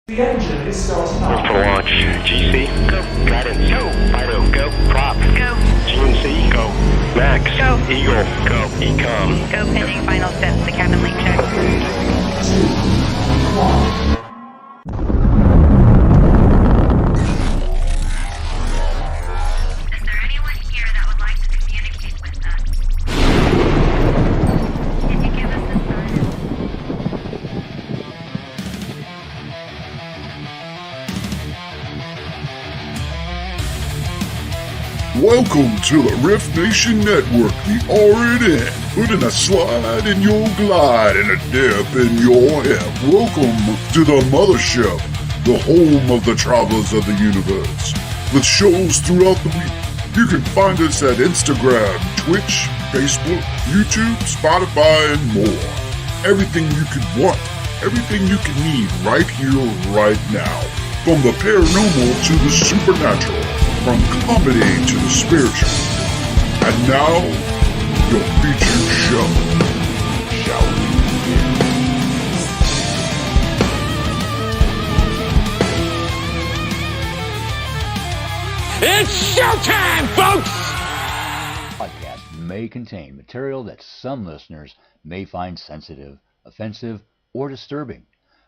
The engine is starting up. For launch. GC, go. Guidance, go. Fido, go. Prop, go. GNC, go. Max, go. Eagle, go. Ecom, go. Pending final steps. The cabin link check. 3, 2, 1. Is there anyone here that would like to communicate with us? Can you give us a sign? Welcome to the R.I.F.T Nation Network, the RNN, putting a slide in your glide and a dip in your hip. Welcome to the mothership, the home of the travelers of the universe. With shows throughout the week, you can find us at Instagram, Twitch, Facebook, YouTube, Spotify, and more. Everything you could want, everything you can need right here, right now. From the paranormal to the supernatural. From comedy to the spiritual. And now, your featured show. Shall we begin? It's showtime, folks! Podcast may contain material that some listeners may find sensitive, offensive, or disturbing.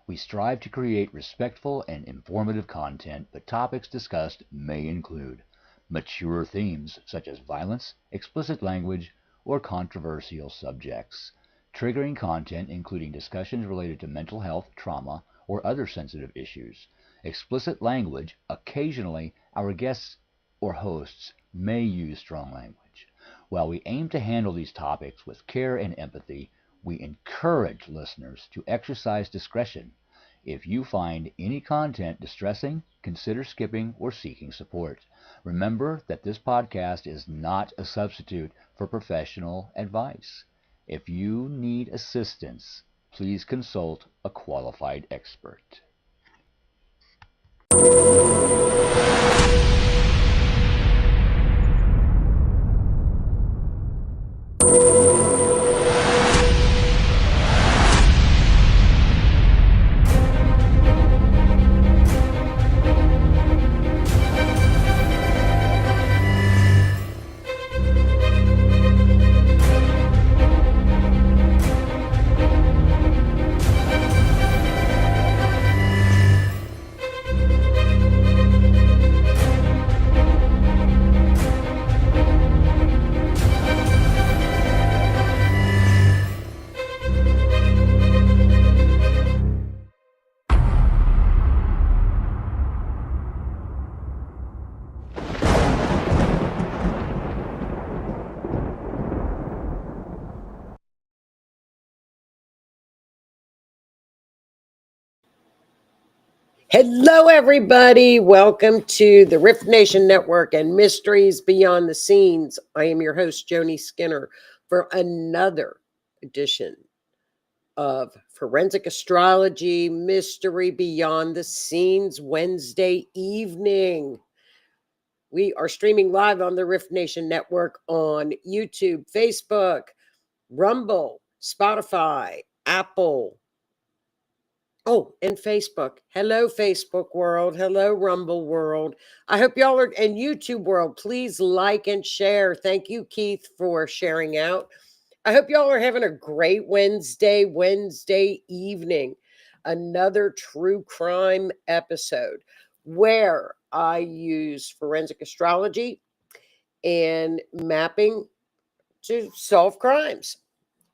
We strive to create respectful and informative content, but topics discussed may include mature themes such as violence, explicit language, or controversial subjects, triggering content including discussions related to mental health, trauma, or other sensitive issues, explicit language. Occasionally, our guests or hosts may use strong language. While we aim to handle these topics with care and empathy, we encourage listeners to exercise discretion. If you find any content distressing, consider skipping or seeking support. Remember that this podcast is not a substitute for professional advice. If you need assistance, please consult a qualified expert. Hello, everybody. Welcome to the R.I.F.T Nation Network and Mysteries Beyond the Scenes. I am your host, Joni Skinner, for another edition of Forensic Astrology Mystery Beyond the Scenes Wednesday evening. We are streaming live on the R.I.F.T Nation Network on YouTube, Facebook, Rumble, Spotify, Apple. Oh, and Facebook. Hello, Facebook world. Hello, Rumble world. I hope y'all are, and YouTube world, please like and share. Thank you, Keith, for sharing out. I hope y'all are having a great Wednesday evening. Another true crime episode where I use forensic astrology and mapping to solve crimes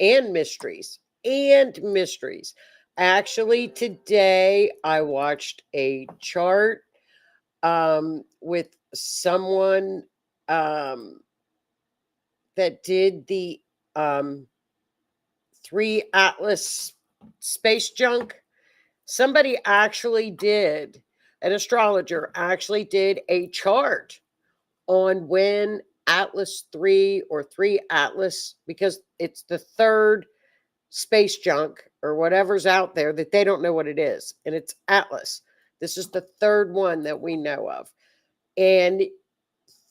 and mysteries. Actually, today I watched a chart with someone that did the 3 Atlas space junk. Somebody actually did, an astrologer actually did a chart on when Atlas 3 or 3 Atlas, because it's the third space junk or whatever's out there that they don't know what it is. And it's Atlas. This is the third one that we know of. And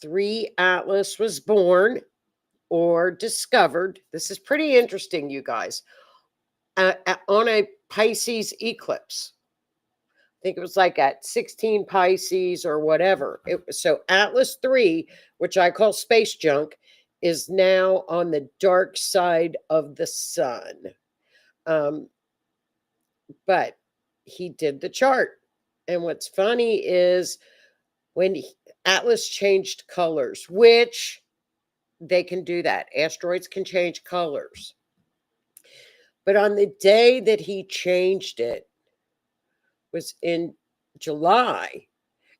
3 Atlas was born or discovered. This is pretty interesting, you guys. On a Pisces eclipse. think it was like at 16 Pisces or whatever. So Atlas 3, which I call space junk, is now on the dark side of the sun. But he did the chart. And what's funny is when Atlas changed colors, which they can do that. Asteroids can change colors. But on the day that he changed it was in July,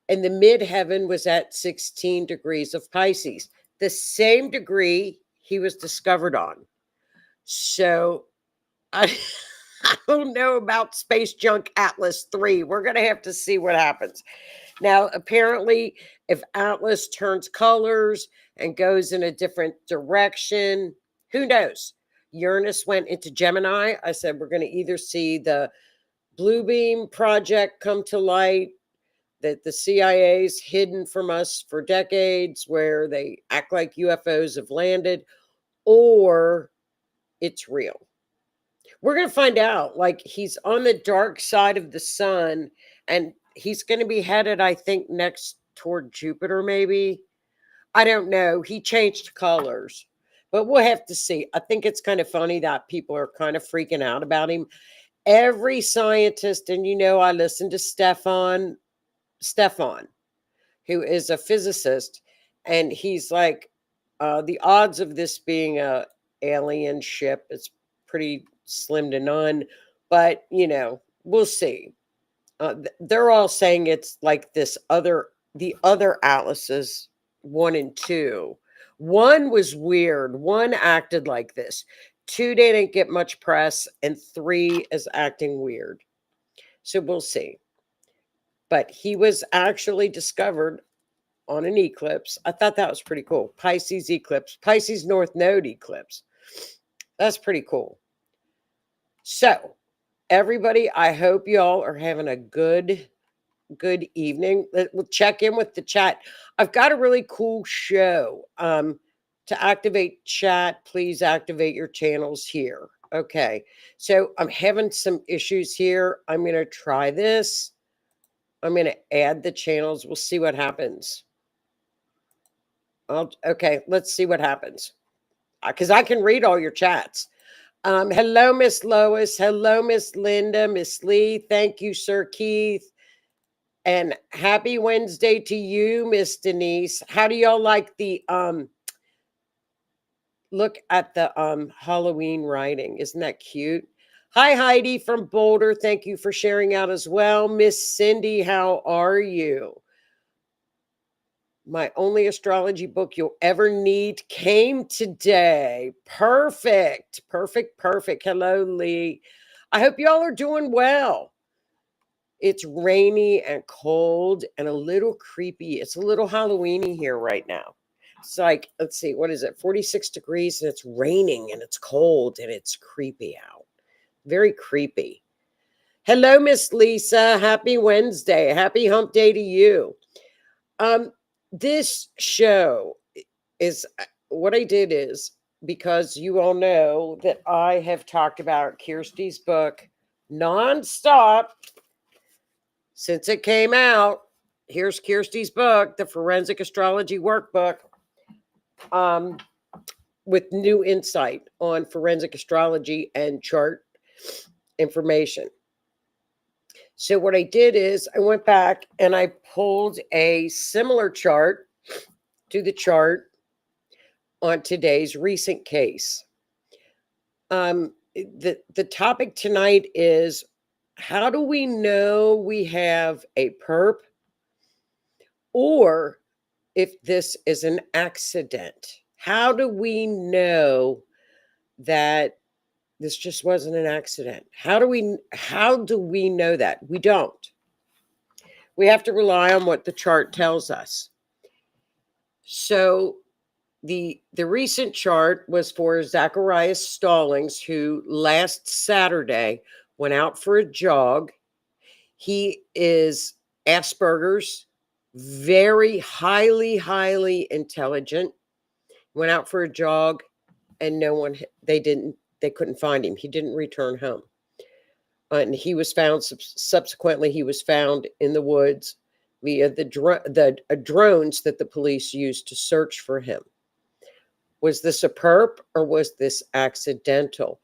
and the midheaven was at 16 degrees of Pisces, the same degree he was discovered on. So I, I don't know about Space Junk Atlas 3. We're going to have to see what happens. Now, apparently, if Atlas turns colors and goes in a different direction, who knows? Uranus went into Gemini. I said we're going to either see the Blue Beam Project come to light, that the CIA's hidden from us for decades, where they act like UFOs have landed, or it's real. We're going to find out. Like, he's on the dark side of the sun, and he's going to be headed, I think, next toward Jupiter, maybe. I don't know. He changed colors, but we'll have to see. I think it's kind of funny that people are kind of freaking out about him. Every scientist, and I listen to Stefan, who is a physicist, and he's like, the odds of this being a alien ship is pretty slim to none, but we'll see. They're all saying it's like the other atlases 1 and 2. 1 was weird. 1 acted like this. 2 didn't get much press, and 3 is acting weird. So we'll see. But he was actually discovered on an eclipse. I thought that was pretty cool. Pisces eclipse, Pisces North Node eclipse. That's pretty cool. So, everybody, I hope y'all are having a good evening. We'll check in with the chat. I've got a really cool show. To activate chat, please activate your channels here. Okay. So I'm having some issues here. I'm going to try this. I'm going to add the channels. We'll see what happens. Okay, let's see what happens. Because I can read all your chats. Hello, Miss Lois. Hello, Miss Linda, Miss Lee. Thank you, Sir Keith. And happy Wednesday to you, Miss Denise. How do y'all like the look at the Halloween writing? Isn't that cute? Hi, Heidi from Boulder. Thank you for sharing out as well. Miss Cindy, how are you? My only astrology book you'll ever need came today. Perfect. Hello, Lee. I hope y'all are doing well. It's rainy and cold and a little creepy. It's a little Halloweeny here right now. It's like, let's see, what is it? 46 degrees, and it's raining and it's cold and it's creepy out. Very creepy. Hello, Miss Lisa. Happy Wednesday. Happy hump day to you. This show is what I did is, because you all know that I have talked about Kirsty's book nonstop since it came out. Here's Kirsty's book, the Forensic Astrology Workbook, with new insight on forensic astrology and chart information. So what I did is I went back and I pulled a similar chart to the chart on today's recent case. The topic tonight is, how do we know we have a perp, or if this is an accident? How do we know that this just wasn't an accident? How do we know that? We don't. We have to rely on what the chart tells us. So the recent chart was for Zacharias Stallings, who last Saturday went out for a jog. He is Asperger's, very highly intelligent. Went out for a jog, and they couldn't find him. He didn't return home. and he was found subsequently. He was found in the woods via the drones that the police used to search for him. Was this a perp or was this accidental?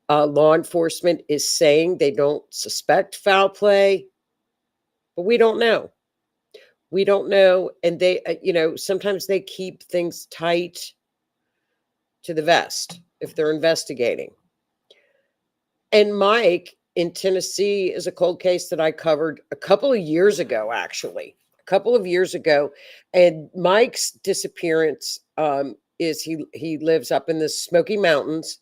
Law enforcement is saying they don't suspect foul play, but we don't know. We don't know, and they, sometimes they keep things tight to the vest if they're investigating. And Mike in Tennessee is a cold case that I covered a couple of years ago, actually, And Mike's disappearance is he lives up in the Smoky Mountains.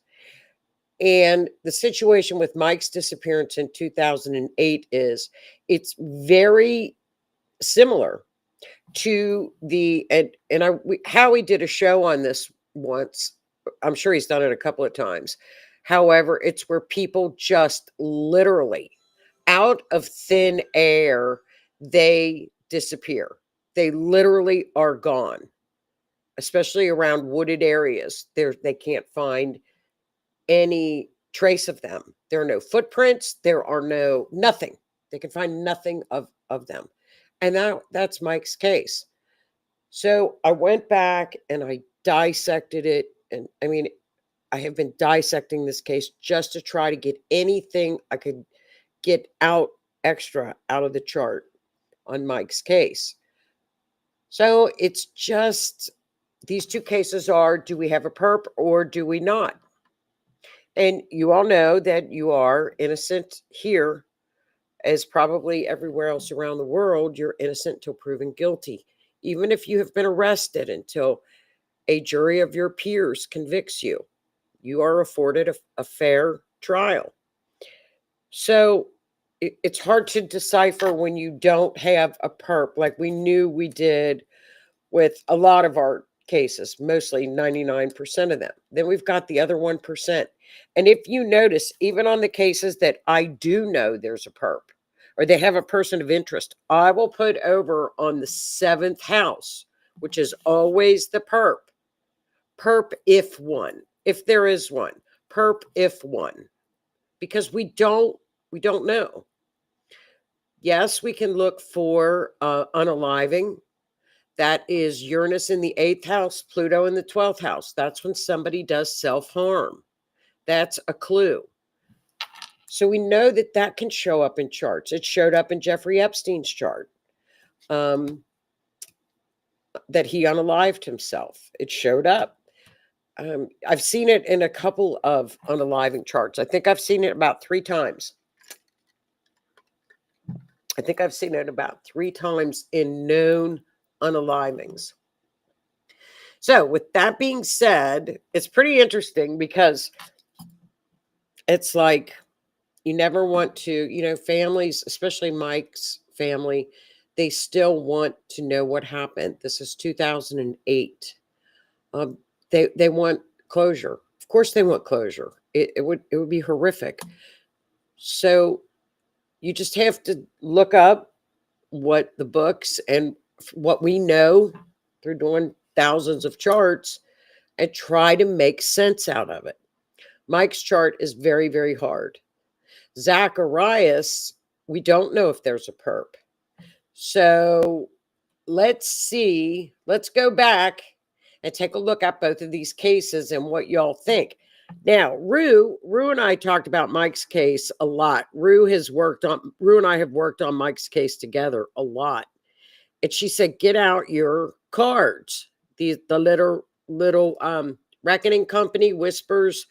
And the situation with Mike's disappearance in 2008 is it's very similar to Howie did a show on this once. I'm sure he's done it a couple of times. However, it's where people just literally out of thin air, they disappear. They literally are gone, especially around wooded areas. They can't find any trace of them. There are no footprints. There are nothing. They can find nothing of them. And that's Mike's case. So I went back and I dissected it. And I mean, I have been dissecting this case just to try to get anything I could get extra out of the chart on Mike's case. So it's just these two cases are, do we have a perp or do we not? And you all know that you are innocent here, as probably everywhere else around the world. You're innocent till proven guilty, even if you have been arrested, until a jury of your peers convicts you. You are afforded a fair trial. So it's hard to decipher when you don't have a perp, like we knew we did with a lot of our cases, mostly 99% of them. Then we've got the other 1%. And if you notice, even on the cases that I do know there's a perp or they have a person of interest, I will put over on the 7th house, which is always the perp. Perp if one, if there is one. Perp if one. Because we don't know. Yes, we can look for unaliving. That is Uranus in the 8th house, Pluto in the 12th house. That's when somebody does self-harm. That's a clue. So we know that can show up in charts. It showed up in Jeffrey Epstein's chart, that he unalived himself. It showed up. I've seen it in a couple of unaliving charts. I think I've seen it about 3 times. I think I've seen it about 3 times in known unalivings. So with that being said, it's pretty interesting because it's like you never want to, families, especially Mike's family, they still want to know what happened. This is 2008. They want closure. Of course they want closure. It would be horrific. So you just have to look up what the books and what we know through doing thousands of charts and try to make sense out of it. Mike's chart is very, very hard. Zacharias, we don't know if there's a perp. So let's see. Let's go back and take a look at both of these cases and what y'all think. Now, Rue and I talked about Mike's case a lot. Rue and I have worked on Mike's case together a lot. And she said, get out your cards. The little Reckoning Company, Whispers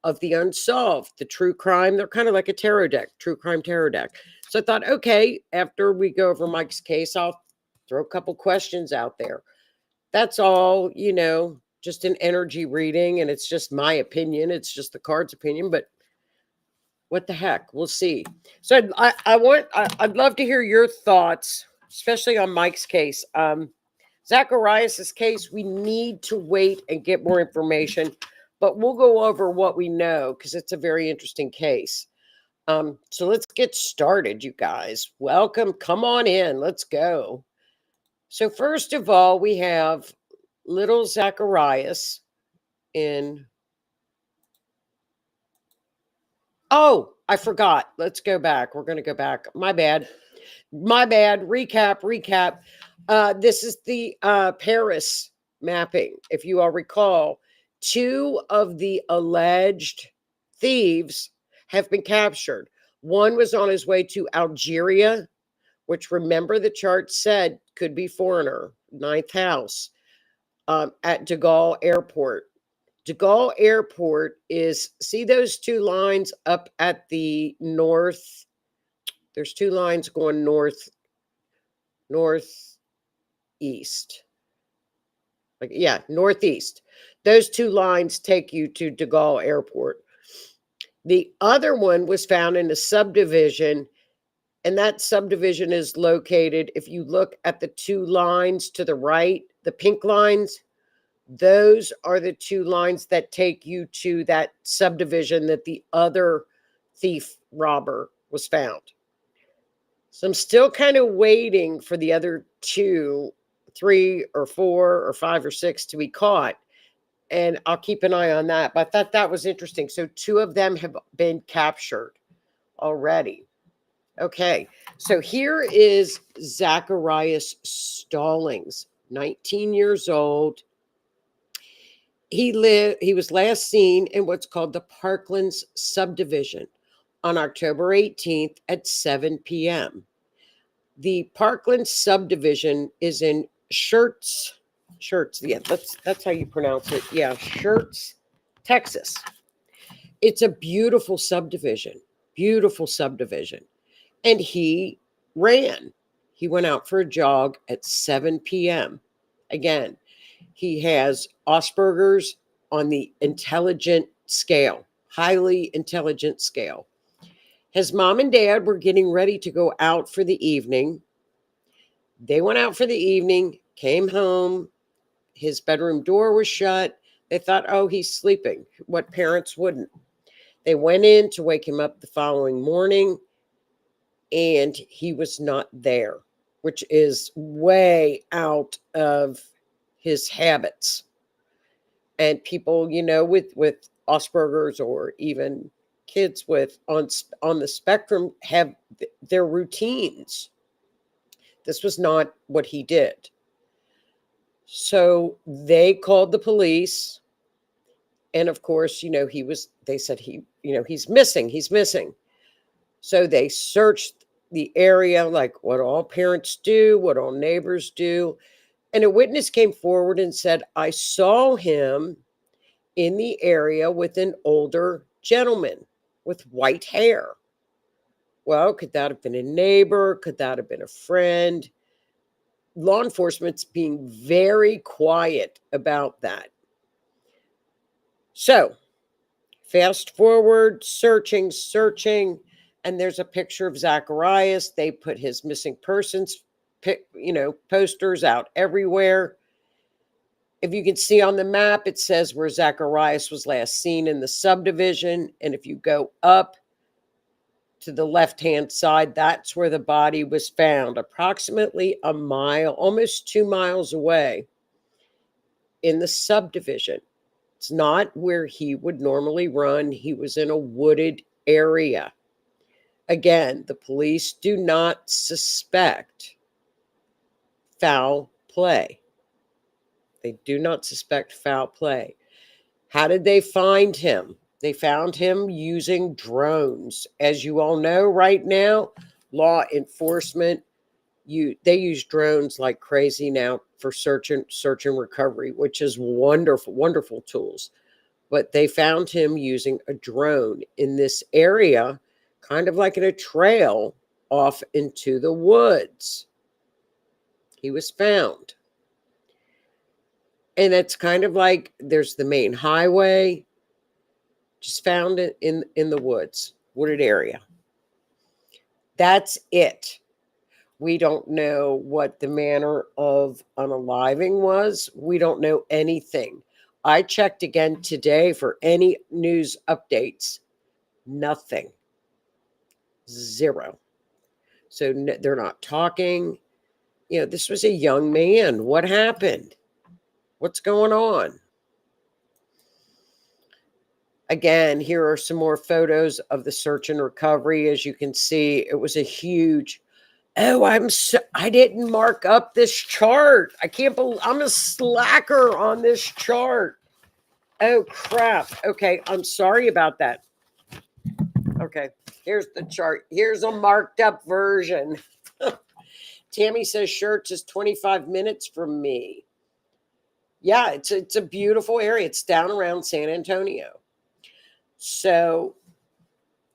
of the Unsolved, the true crime. They're kind of like a tarot deck, true crime tarot deck. So I thought, okay, after we go over Mike's case, I'll throw a couple questions out there. That's all, just an energy reading, and it's just my opinion. It's just the card's opinion, but what the heck? We'll see. So I'd love to hear your thoughts, especially on Mike's case. Zacharias's case, we need to wait and get more information, but we'll go over what we know because it's a very interesting case. So let's get started, you guys. Welcome. Come on in. Let's go. So first of all, we have little Zacharias in... Oh, I forgot. Let's go back. We're going to go back. My bad. My bad. Recap. This is the Paris mapping. If you all recall, 2 of the alleged thieves have been captured. One was on his way to Algeria, which, remember, the chart said could be foreigner, 9th house, at De Gaulle Airport. De Gaulle Airport is, see those 2 lines up at the north? There's 2 lines going northeast. Like, yeah, northeast. Those 2 lines take you to De Gaulle Airport. The other one was found in a subdivision, and that subdivision is located, if you look at the 2 lines to the right, the pink lines, those are the 2 lines that take you to that subdivision that the other thief robber was found. So I'm still kind of waiting for the other 2, 3 or 4 or 5 or 6 to be caught. And I'll keep an eye on that. But I thought that was interesting. So 2 of them have been captured already. Okay. So here is Zacharias Stallings, 19 years old. He was last seen in what's called the Parklands subdivision on October 18th at 7 p.m. The Parkland subdivision is in Shirts. Yeah, that's how you pronounce it. Yeah, Shirts, Texas. It's a beautiful subdivision. And he ran. He went out for a jog at 7 p.m. Again, he has Asperger's on the intelligent scale, highly intelligent scale. His mom and dad were getting ready to go out for the evening. They went out for the evening, came home. His bedroom door was shut. They thought, oh, he's sleeping. What parents wouldn't? They went in to wake him up the following morning, and he was not there, which is way out of his habits. And people, with Asperger's, or even kids with on the spectrum, have their routines. This was not what he did. So they called the police. And of course, they said he's missing. So they searched the area like what all parents do, what all neighbors do. And a witness came forward and said, I saw him in the area with an older gentleman with white hair. Well, could that have been a neighbor? Could that have been a friend? Law enforcement's being very quiet about that. So, fast forward, searching, and there's a picture of Zacharias. They put his missing persons, posters out everywhere. If you can see on the map, it says where Zacharias was last seen in the subdivision. And if you go up to the left-hand side, that's where the body was found, approximately a mile, almost 2 miles away in the subdivision. It's not where he would normally run. He was in a wooded area. Again, the police do not suspect foul play. They do not suspect foul play. How did they find him? They found him using drones. As you all know right now, law enforcement, they use drones like crazy now for search and recovery, which is wonderful tools. But they found him using a drone in this area, kind of like in a trail off into the woods. He was found. And it's kind of like there's the main highway, just found it in the woods, wooded area. That's it. We don't know what the manner of unaliving was. We don't know anything. I checked again today for any news updates. Nothing. Zero. So they're not talking. This was a young man. What happened? What's going on? Again, here are some more photos of the search and recovery. As you can see, it was a huge. Oh, I didn't mark up this chart. I can't believe I'm a slacker on this chart. Oh, crap. Okay, I'm sorry about that. Okay, here's the chart. Here's a marked up version. Tammy says Shirts is 25 minutes from me. Yeah, it's a beautiful area. It's down around San Antonio. So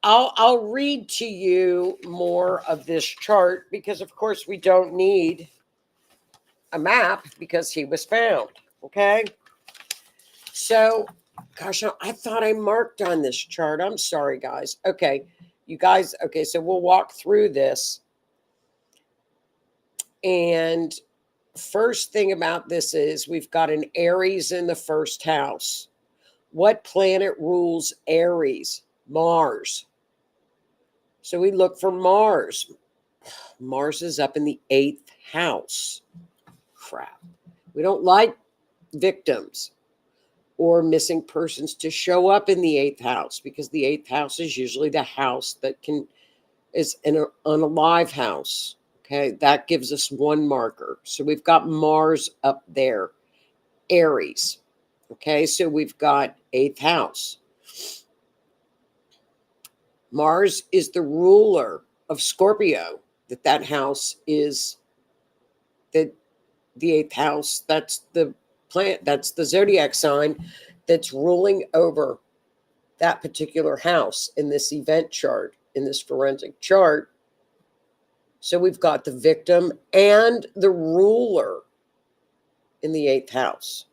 I'll read to you more of this chart because of course we don't need a map because he was found. Okay. So gosh, I thought I marked on this chart. I'm sorry, guys. Okay, you guys. Okay, so we'll walk through this. And first thing about this is we've got an Aries in the first house. What planet rules Aries? Mars. So we look for Mars. Mars is up in the 8th house. Crap. We don't like victims or missing persons to show up in the 8th house because the 8th house is usually the house that is an unalive house. Okay, that gives us one marker. So we've got Mars up there, Aries. Okay, so we've got 8th house. Mars is the ruler of Scorpio. That house is the 8th house. That's the planet. That's the zodiac sign that's ruling over that particular house in this event chart, in this forensic chart. So we've got the victim and the ruler in the 8th house.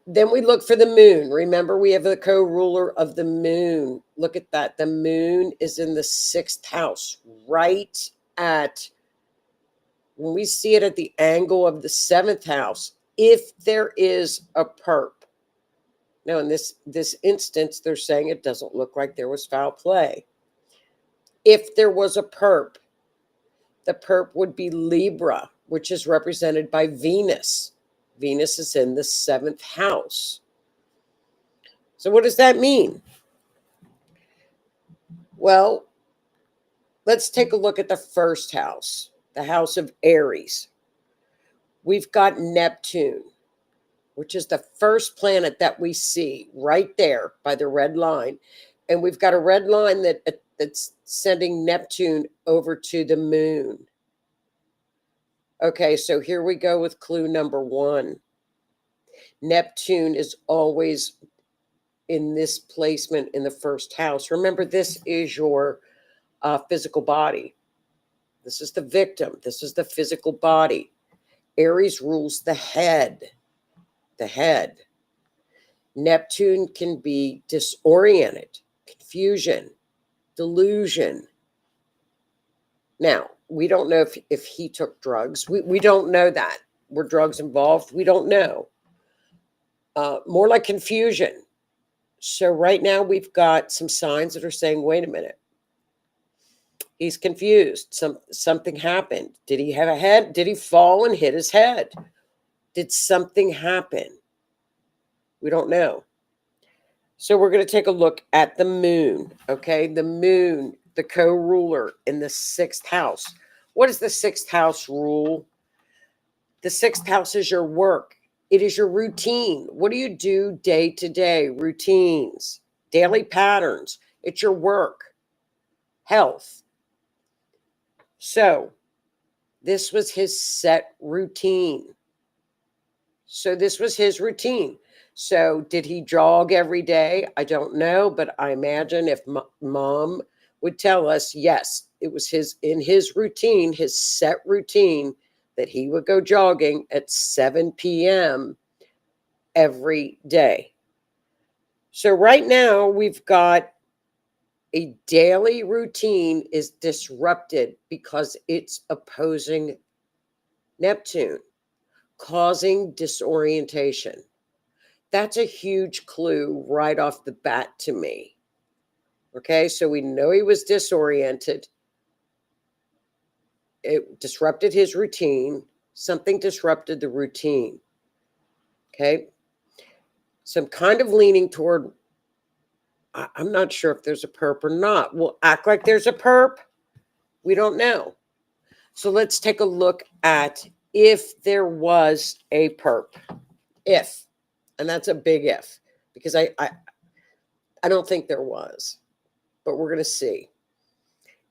Then we look for the moon. Remember, we have the co-ruler of the moon. Look at that. The moon is in the 6th house, right at, when we see it at the angle of the 7th house, if there is a perp. Now, in this instance, they're saying it doesn't look like there was foul play. If there was a perp, the perp would be Libra, which is represented by Venus. Venus is in the 7th house. So what does that mean? Well, let's take a look at the first house, the house of Aries. We've got Neptune, which is the first planet that we see right there by the red line. And we've got a red line that's sending Neptune over to the moon. Okay, so here we go with clue number 1. Neptune is always in this placement in the first house. Remember, this is your physical body. This is the victim. This is the physical body. Aries rules the head. The head. Neptune can be disoriented, confusion, delusion. Now, we don't know if he took drugs. We don't know that. Were drugs involved? We don't know. More like confusion. So right now we've got some signs that are saying, wait a minute. He's confused. Something happened. Did he have a head? Did he fall and hit his head? Did something happen? We don't know. So we're going to take a look at the moon. Okay, the moon, the co-ruler in the 6th house. What does the 6th house rule? The 6th house is your work. It is your routine. What do you do day to day? Routines, daily patterns. It's your work, health. So this was his set routine. So this was his routine. So did he jog every day? I don't know, but I imagine if mom would tell us, yes, it was in his routine, his set routine, that he would go jogging at 7 p.m. every day. So right now we've got a daily routine is disrupted because it's opposing Neptune, causing disorientation. That's a huge clue right off the bat to me. Okay, so we know he was disoriented. It disrupted his routine. Something disrupted the routine. Okay. So I'm kind of leaning toward, I'm not sure if there's a perp or not. We'll act like there's a perp. We don't know. So let's take a look at if there was a perp. If, and that's a big if, because I don't think there was, but we're going to see.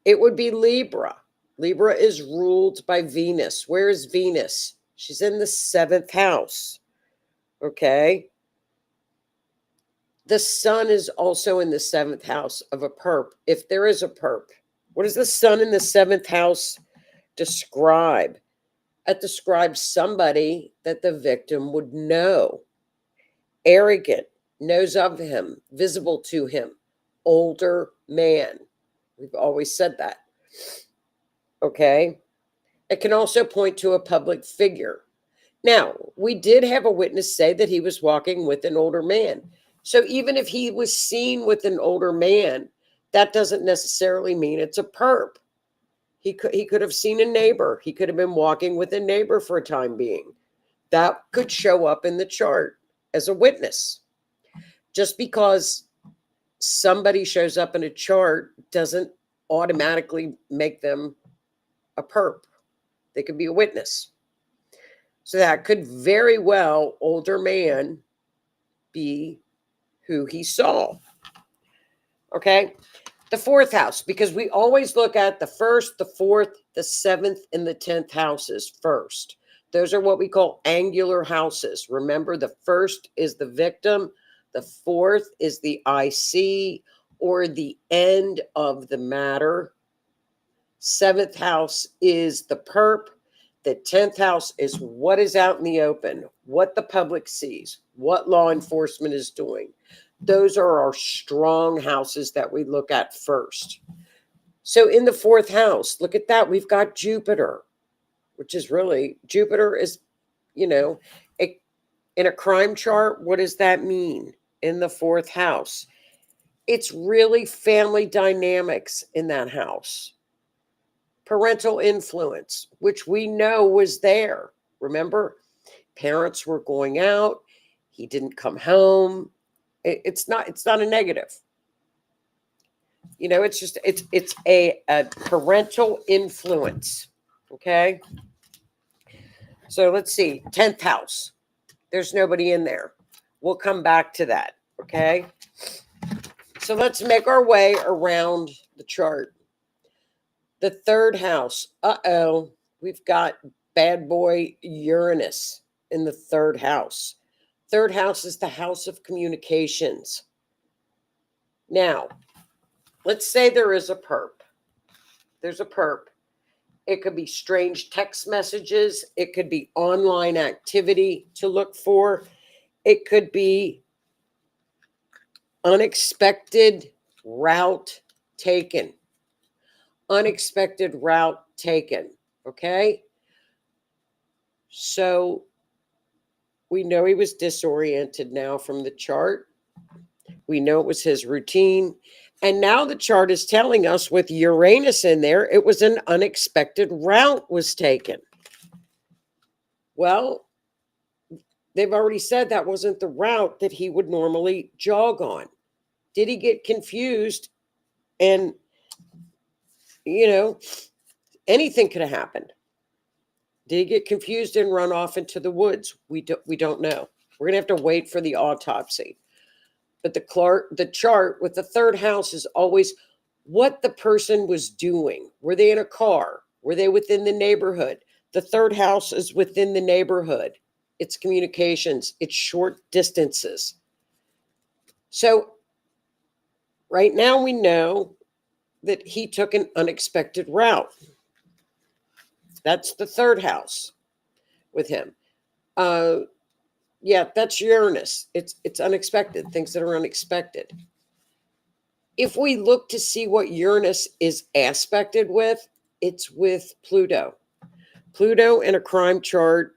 It would be Libra. Libra is ruled by Venus. Where is Venus? She's in the 7th house. Okay. The sun is also in the 7th house of a perp. If there is a perp, what does the sun in the 7th house describe? It describes somebody that the victim would know. Arrogant, knows of him, visible to him, older man. We've always said that. Okay. It can also point to a public figure. Now, we did have a witness say that he was walking with an older man. So even if he was seen with an older man, that doesn't necessarily mean it's a perp. He could have seen a neighbor. He could have been walking with a neighbor for a time being. That could show up in the chart as a witness. Just because somebody shows up in a chart doesn't automatically make them a perp. They could be a witness. So that could very well, older man, be who he saw. Okay. The 4th house, because we always look at the 1st, the 4th, the 7th, and the 10th houses first. Those are what we call angular houses. Remember, the 1st is the victim. The 4th is the IC, or the end of the matter. 7th house is the perp. The 10th house is what is out in the open, what the public sees, what law enforcement is doing. Those are our strong houses that we look at first. So in the 4th house, look at that. We've got Jupiter, which is really, Jupiter is, in a crime chart, what does that mean in the 4th house? It's really family dynamics in that house. Parental influence, which we know was there. Remember, parents were going out. He didn't come home. It's not a negative. It's just, it's a parental influence. Okay. So let's see. 10th house. There's nobody in there. We'll come back to that. Okay. So let's make our way around the chart. The 3rd house. We've got bad boy Uranus in the 3rd house. 3rd house is the house of communications. Now, let's say there is a perp. There's a perp. It could be strange text messages. It could be online activity to look for. It could be unexpected route taken. Unexpected route taken. Okay. So we know he was disoriented now from the chart. We know it was his routine. And now the chart is telling us with Uranus in there, it was an unexpected route was taken. Well, they've already said that wasn't the route that he would normally jog on. Did he get confused? And, anything could have happened. Did he get confused and run off into the woods? We don't know. We're going to have to wait for the autopsy. But the chart with the 3rd house is always what the person was doing. Were they in a car? Were they within the neighborhood? The 3rd house is within the neighborhood. It's communications. It's short distances. So right now we know that he took an unexpected route. That's the 3rd house with him. Yeah, that's Uranus. It's unexpected, things that are unexpected. If we look to see what Uranus is aspected with, it's with Pluto. Pluto in a crime chart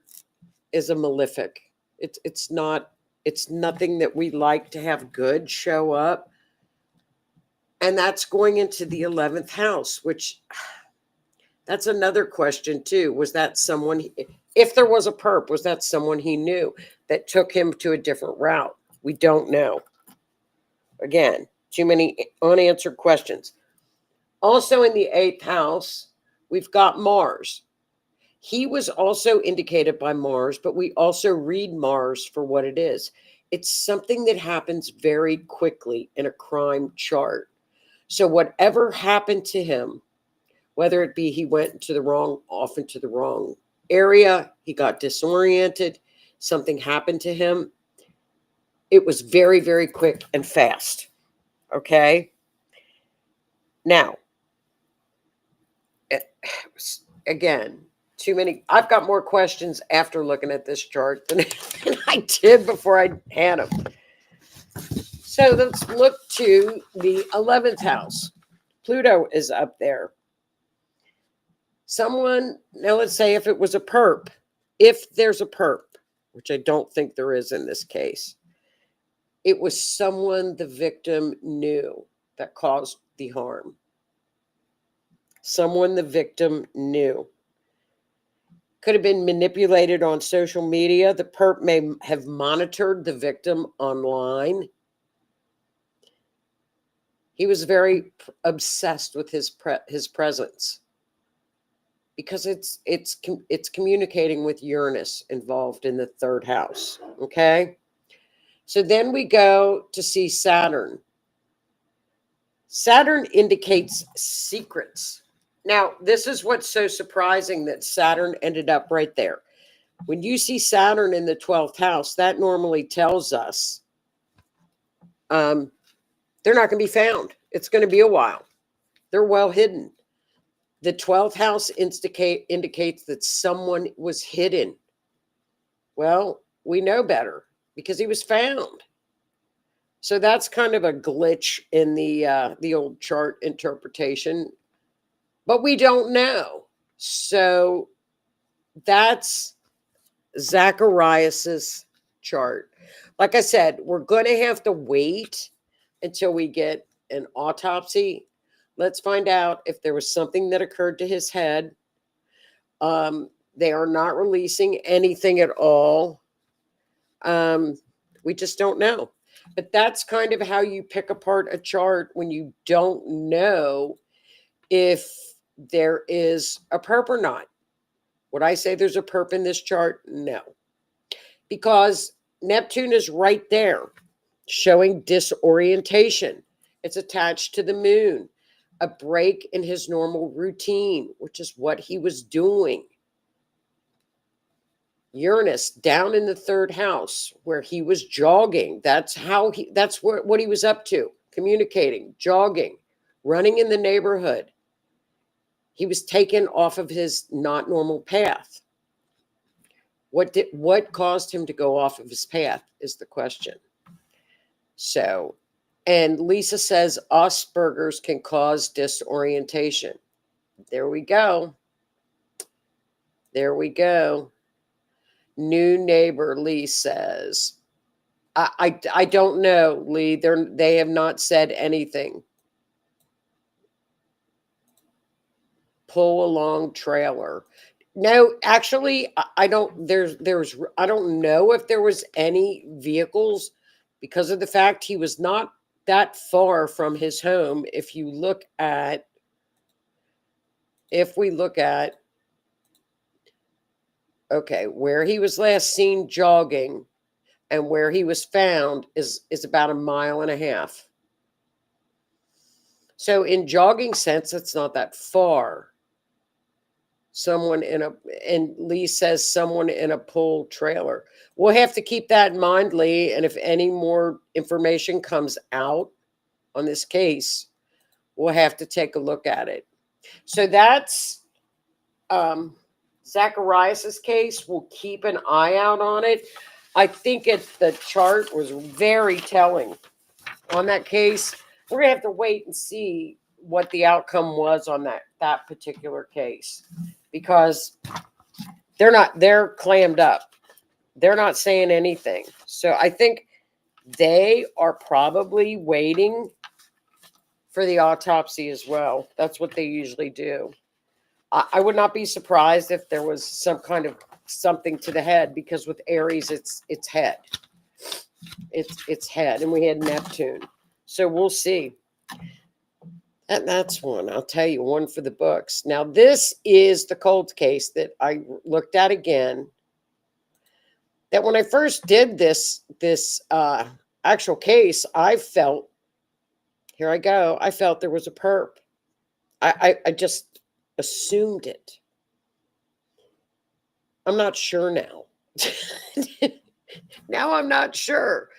is a malefic. It's nothing that we like to have good show up. And that's going into the 11th house, which that's another question too. Was that someone, if there was a perp, was that someone he knew that took him to a different route? We don't know. Again, too many unanswered questions. Also in the 8th house, we've got Mars. He was also indicated by Mars, but we also read Mars for what it is. It's something that happens very quickly in a crime chart. So whatever happened to him, whether it be he went off into the wrong area, he got disoriented, something happened to him, it was very, very quick and fast. Okay? Now, again, too many. I've got more questions after looking at this chart than I did before I had them. So let's look to the 11th house. Pluto is up there. Someone, now let's say if it was a perp, if there's a perp, which I don't think there is in this case, it was someone the victim knew that caused the harm. Someone the victim knew. Could have been manipulated on social media. The perp may have monitored the victim online. He was very obsessed with his presence because it's communicating with Uranus involved in the 3rd house. Okay, so then we go to see Saturn. Saturn indicates secrets. Now, this is what's so surprising that Saturn ended up right there. When you see Saturn in the 12th house, that normally tells us they're not going to be found. It's going to be a while. They're well hidden. The 12th house indicates that someone was hidden. Well, we know better because he was found. So that's kind of a glitch in the old chart interpretation. But we don't know. So that's Zacharias's chart. Like I said, we're going to have to wait until we get an autopsy. Let's find out if there was something that occurred to his head. They are not releasing anything at all. We just don't know. But that's kind of how you pick apart a chart when you don't know if there is a perp or not. Would I say there's a perp in this chart? No. Because Neptune is right there, showing disorientation. It's attached to the moon, a break in his normal routine, which is what he was doing. Uranus down in the 3rd house where he was jogging. That's what he was up to, communicating, jogging, running in the neighborhood. He was taken off of his not normal path. What caused him to go off of his path is the question. So, and Lisa says Asperger's can cause disorientation. There we go. There we go. New neighbor, Lee says. I don't know, Lee. They have not said anything. Pull along trailer. No, actually, I don't know if there was any vehicles because of the fact he was not that far from his home. If we look at, okay, where he was last seen jogging and where he was found is about 1.5 miles. So in jogging sense, it's not that far. And Lee says someone in a pull trailer. We'll have to keep that in mind, Lee. And if any more information comes out on this case, we'll have to take a look at it. So that's Zacharias's case. We'll keep an eye out on it. I think the chart was very telling on that case. We're going to have to wait and see what the outcome was on that particular case. Because they're clammed up. They're not saying anything. So I think they are probably waiting for the autopsy as well. That's what they usually do. I would not be surprised if there was some kind of something to the head because with Aries, it's head. its head, and we had Neptune. So we'll see. And that's one. I'll tell you, one for the books. Now, this is the cold case that I looked at again. That when I first did this actual case, I felt, here I go, I felt there was a perp. I just assumed it. I'm not sure now. Now I'm not sure.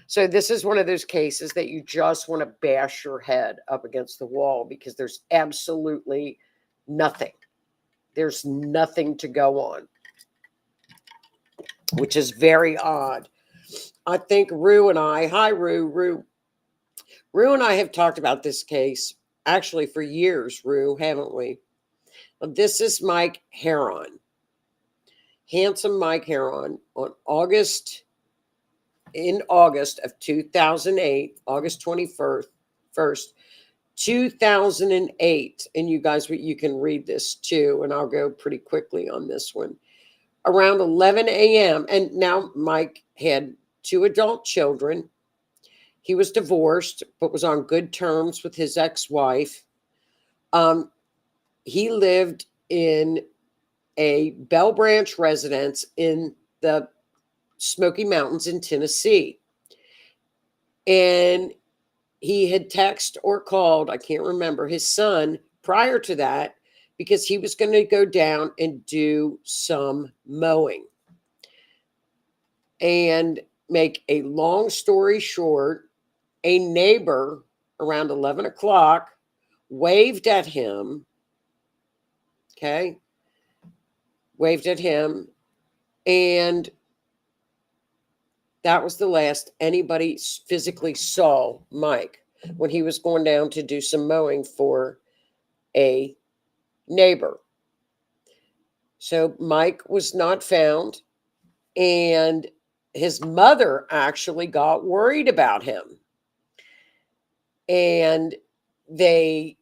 So this is one of those cases that you just want to bash your head up against the wall because there's absolutely nothing. There's nothing to go on, which is very odd. I think Rue and I, hi Rue and I have talked about this case actually for years, Rue, haven't we? Well, this is Mike Herron. Handsome Mike Herron on August of 2008, August 21st, 2008. And you guys, you can read this too, and I'll go pretty quickly on this one. Around 11 a.m. And now Mike had 2 adult children. He was divorced, but was on good terms with his ex-wife. He lived in a Bell Branch residence in the Smoky Mountains in Tennessee. And he had texted or called, I can't remember, his son prior to that because he was going to go down and do some mowing. And make a long story short, a neighbor around 11 o'clock waved at him. Okay. Waved at him. And that was the last anybody physically saw Mike when he was going down to do some mowing for a neighbor. So Mike was not found, and his mother actually got worried about him. And he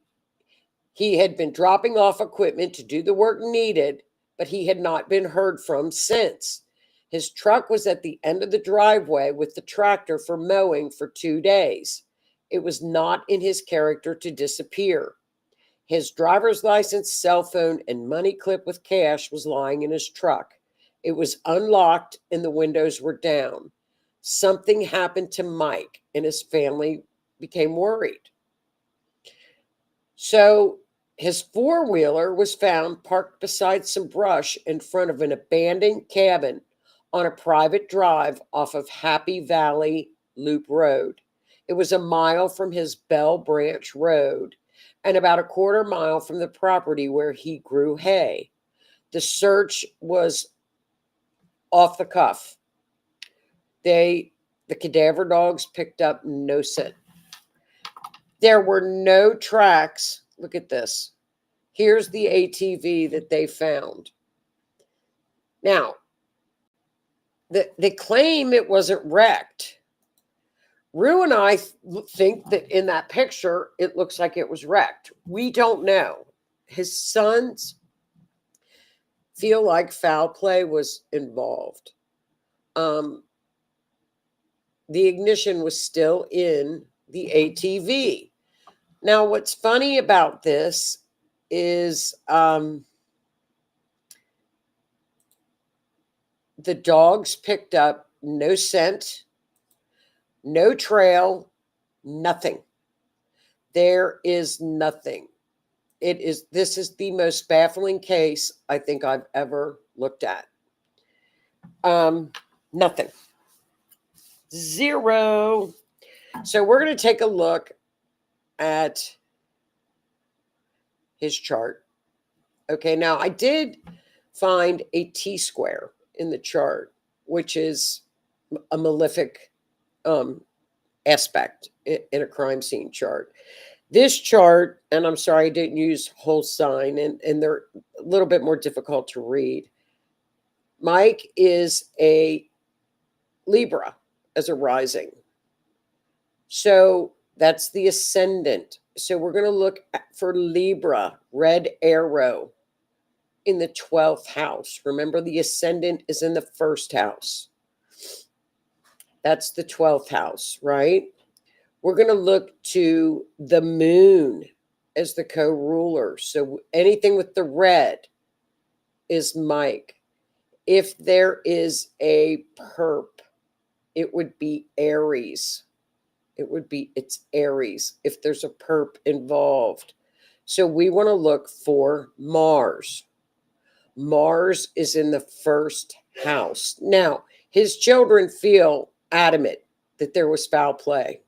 had been dropping off equipment to do the work needed, but he had not been heard from since. His truck was at the end of the driveway with the tractor for mowing for 2 days. It was not in his character to disappear. His driver's license, cell phone, and money clip with cash was lying in his truck. It was unlocked and the windows were down. Something happened to Mike, and his family became worried. So his four-wheeler was found parked beside some brush in front of an abandoned cabin on a private drive off of Happy Valley Loop Road. It was a mile from his Bell Branch Road and about a quarter mile from the property where he grew hay. The search was off the cuff. The cadaver dogs picked up no scent. There were no tracks. Look at this. Here's the ATV that they found. Now, they claim it wasn't wrecked. Rue and I think that in that picture, it looks like it was wrecked. We don't know. His sons feel like foul play was involved. The ignition was still in the ATV. Now, what's funny about this is the dogs picked up no scent, no trail, nothing. There is nothing. This is the most baffling case I think I've ever looked at. Nothing. Zero. So we're going to take a look at his chart. Okay, now I did find a T-square in the chart, which is a malefic aspect in a crime scene chart. This chart, and I'm sorry I didn't use whole sign, and they're a little bit more difficult to read. Mike is a Libra as a rising. So that's the ascendant. So we're going to look for Libra, red arrow, in the 12th house. Remember, the ascendant is in the first house. That's the 12th house, right? We're going to look to the moon as the co-ruler. So anything with the red is Mike. If there is a perp, it would be Aries. It's Aries if there's a perp involved. So we want to look for Mars. Mars is in the first house. Now, his children feel adamant that there was foul play.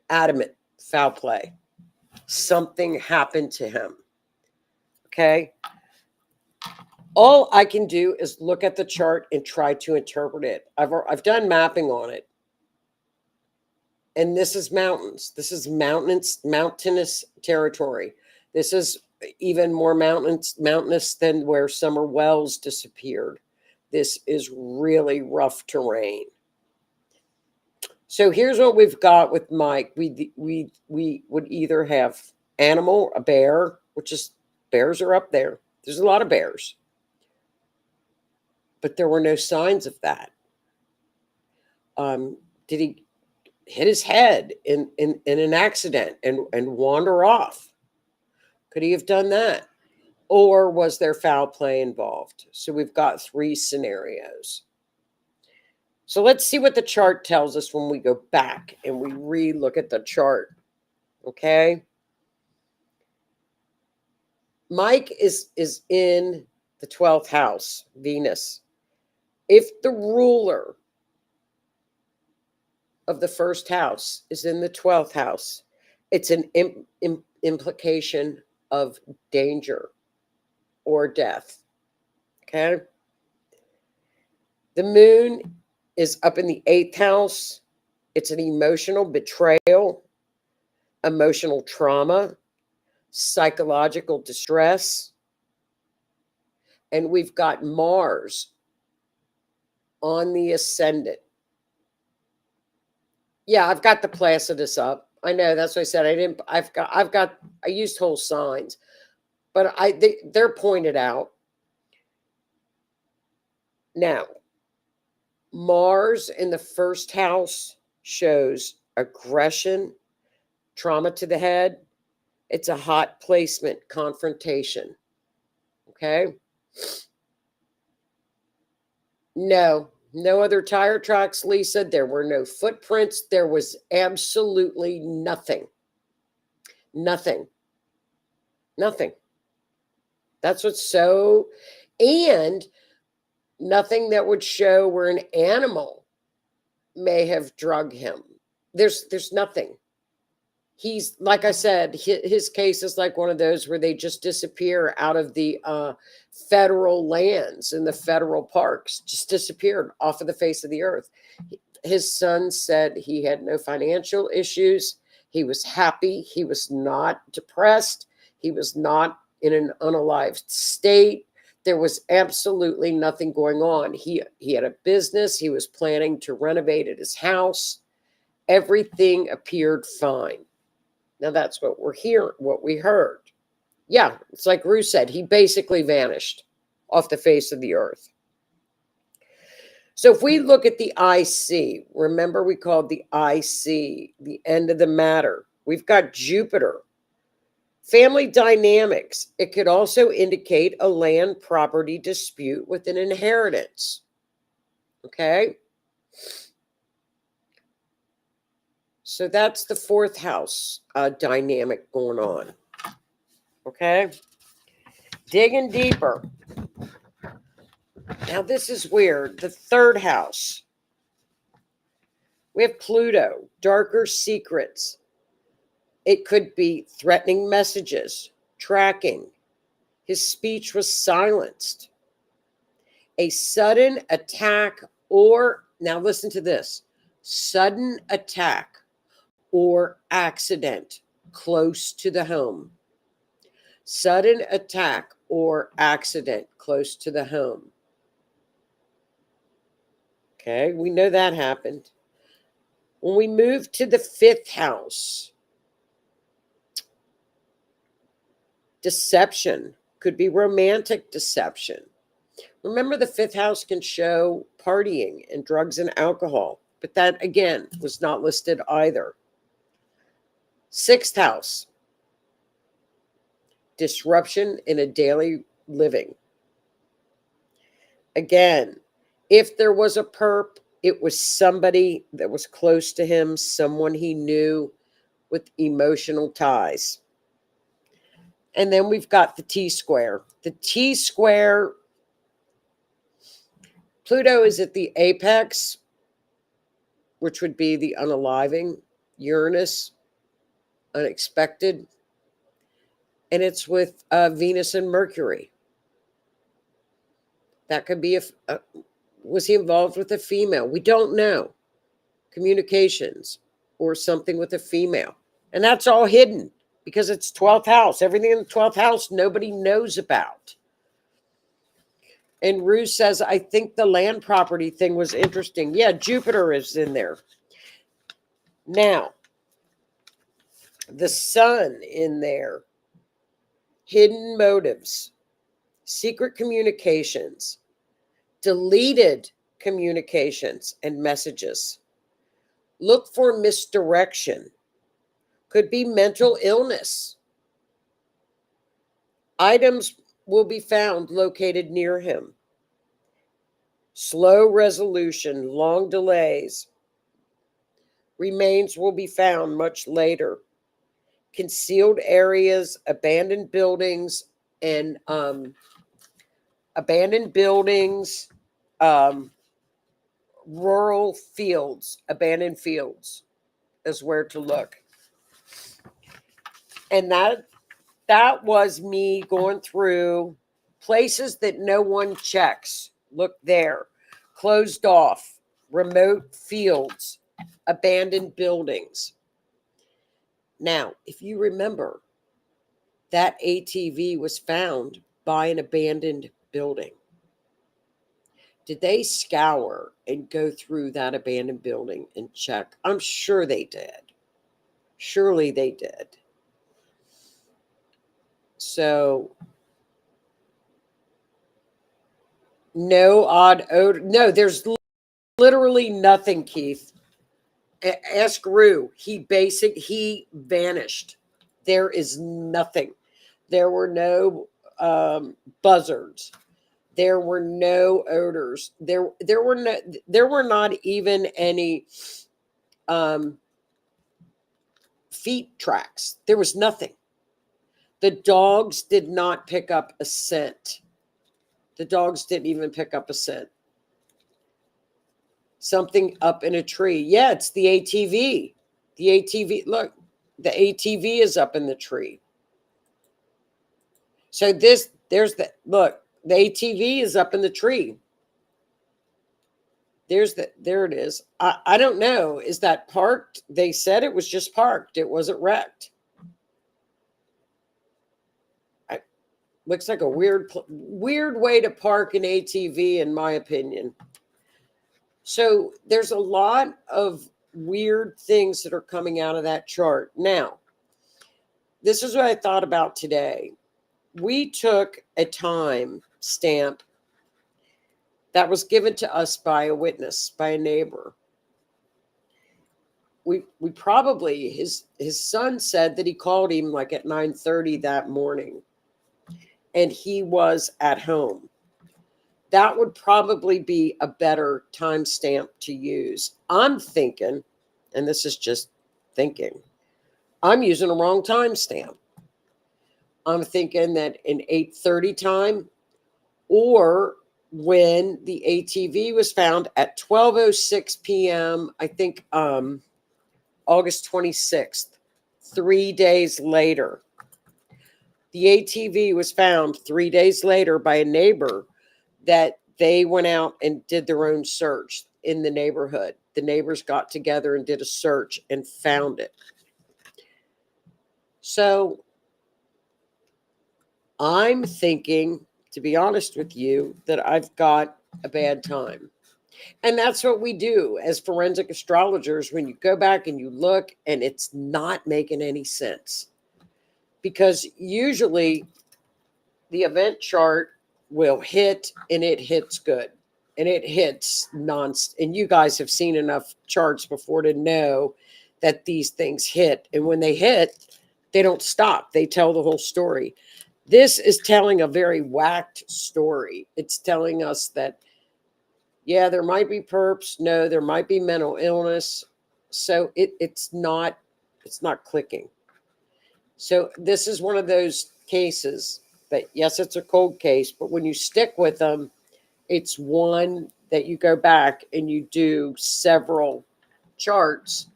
Adamant foul play. Something happened to him. Okay. All I can do is look at the chart and try to interpret it. I've done mapping on it. And this is mountains. This is mountainous territory. This is even more mountainous than where Summer Wells disappeared. This is really rough terrain. So here's what we've got with Mike. We would either have animal, a bear, which is bears are up there. There's a lot of bears. But there were no signs of that. Did he hit his head in an accident and wander off? Could he have done that? Or was there foul play involved? So we've got 3 scenarios. So let's see what the chart tells us when we go back and we re-look at the chart. Okay? Mike is in the 12th house, Venus. If the ruler of the first house is in the 12th house, it's an implication of danger or death. Okay? The moon is up in the 8th house. It's an emotional betrayal, emotional trauma, psychological distress. And we've got Mars on the ascendant. Yeah, I've got the Placidus up. I know, that's what I said. I used whole signs, but they're pointed out. Now, Mars in the first house shows aggression, trauma to the head. It's a hot placement, confrontation. Okay? No other tire tracks, Lisa. There were no footprints. There was absolutely nothing. Nothing. That's what's so, and nothing that would show where an animal may have drugged him. There's nothing. He's, like I said, his case is like one of those where they just disappear out of the federal lands and the federal parks, just disappeared off of the face of the earth. His son said he had no financial issues. He was happy. He was not depressed. He was not in an unalived state. There was absolutely nothing going on. He had a business. He was planning to renovate at his house. Everything appeared fine. Now that's what we're hearing, what we heard. Yeah, it's like Rue said, he basically vanished off the face of the earth. So if we look at the IC, remember we called the IC the end of the matter. We've got Jupiter. Family dynamics. It could also indicate a land property dispute with an inheritance. Okay? So that's the 4th house dynamic going on. Okay? Digging deeper. Now this is weird. The 3rd house. We have Pluto, darker secrets. It could be threatening messages, tracking. His speech was silenced. A sudden attack or, now listen to this, sudden attack or accident close to the home. Sudden attack or accident close to the home. Okay, we know that happened. When we move to the 5th house, deception could be romantic deception. Remember, the 5th house can show partying and drugs and alcohol. But that, again, was not listed either. 6th house, disruption in a daily living. Again, if there was a perp, it was somebody that was close to him, someone he knew with emotional ties. And then we've got the T-square. The T-square, Pluto is at the apex, which would be the unaliving, Uranus, unexpected, and it's with Venus and Mercury. That could be was he involved with a female? We don't know. Communications or something with a female. And that's all hidden because it's 12th house. Everything in the 12th house nobody knows about. And Rue says, I think the land property thing was interesting. Yeah, Jupiter is in there. Now, the sun in there. Hidden motives. Secret communications. Deleted communications and messages. Look for misdirection. Could be mental illness. Items will be found located near him. Slow resolution, long delays. Remains will be found much later. Concealed areas, abandoned buildings, and rural fields, abandoned fields is where to look. And that was me going through places that no one checks. Look there. Closed off, remote fields, abandoned buildings. Now, if you remember, that ATV was found by an abandoned building. Did they scour and go through that abandoned building and check? I'm sure they did. Surely they did. So, no odd odor. No, there's literally nothing, Keith. Ask Rue. He vanished. There is nothing. There were no buzzards. There were no odors. There were not even any feet tracks. There was nothing. The dogs did not pick up a scent. The dogs didn't even pick up a scent. Something up in a tree. Yeah, it's the ATV. The ATV, look, the ATV is up in the tree. So the ATV is up in the tree. There it is. I don't know. Is that parked? They said it was just parked. It wasn't wrecked. Looks like a weird way to park an ATV, in my opinion. So there's a lot of weird things that are coming out of that chart. Now, this is what I thought about today. We took a time stamp that was given to us by a witness, by a neighbor. We probably, his son said that he called him like at 9:30 that morning, and he was at home. That would probably be a better timestamp to use. I'm thinking, and this is just thinking, I'm using a wrong timestamp. I'm thinking that in 8:30 time, or when the ATV was found at 12:06 p.m., I think August 26th, 3 days later. The ATV was found 3 days later by a neighbor that they went out and did their own search in the neighborhood. The neighbors got together and did a search and found it. So I'm thinking, to be honest with you, that I've got a bad time. And that's what we do as forensic astrologers when you go back and you look and it's not making any sense. Because usually the event chart will hit and it hits good. and it hits and you guys have seen enough charts before to know that these things hit. And when they hit, they don't stop. They tell the whole story. This is telling a very whacked story. It's telling us that, yeah, there might be perps. No, there might be mental illness. So it's not clicking. So this is one of those cases that, yes, it's a cold case, but when you stick with them, it's one that you go back and you do several charts.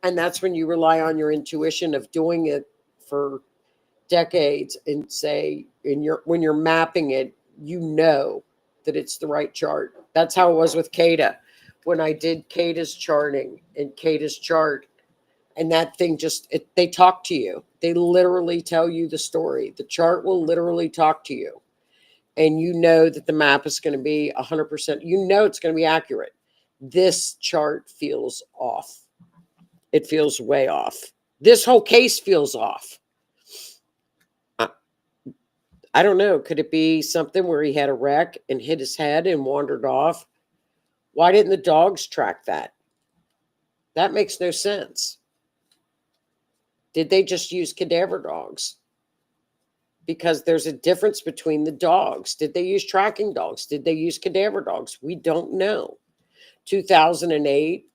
And that's when you rely on your intuition of doing it for decades and say, when you're mapping it, you know that it's the right chart. That's how it was with Kata. When I did Kata's charting and Kata's chart, and that thing they talk to you. They literally tell you the story. The chart will literally talk to you. And you know that the map is going to be 100%. You know it's going to be accurate. This chart feels off. It feels way off. This whole case feels off. I don't know. Could it be something where he had a wreck and hit his head and wandered off? Why didn't the dogs track that? That makes no sense. Did they just use cadaver dogs? Because there's a difference between the dogs. Did they use tracking dogs? Did they use cadaver dogs? We don't know. 2008,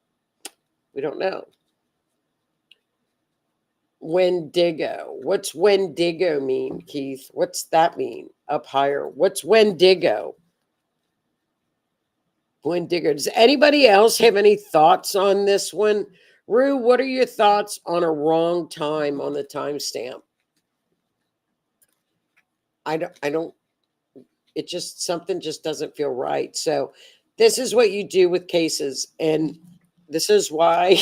we don't know. Wendigo. What's Wendigo mean, Keith? What's that mean? Up higher. What's Wendigo? Wendigo. Does anybody else have any thoughts on this one? Rue, what are your thoughts on a wrong time on the timestamp? I don't, something just doesn't feel right. So this is what you do with cases. And this is why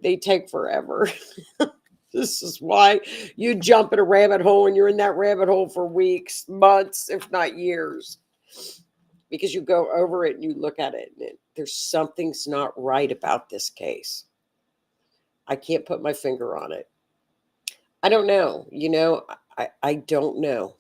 they take forever. This is why you jump in a rabbit hole and you're in that rabbit hole for weeks, months, if not years. Because you go over it and you look at it and there's something's not right about this case. I can't put my finger on it. I don't know. I don't know.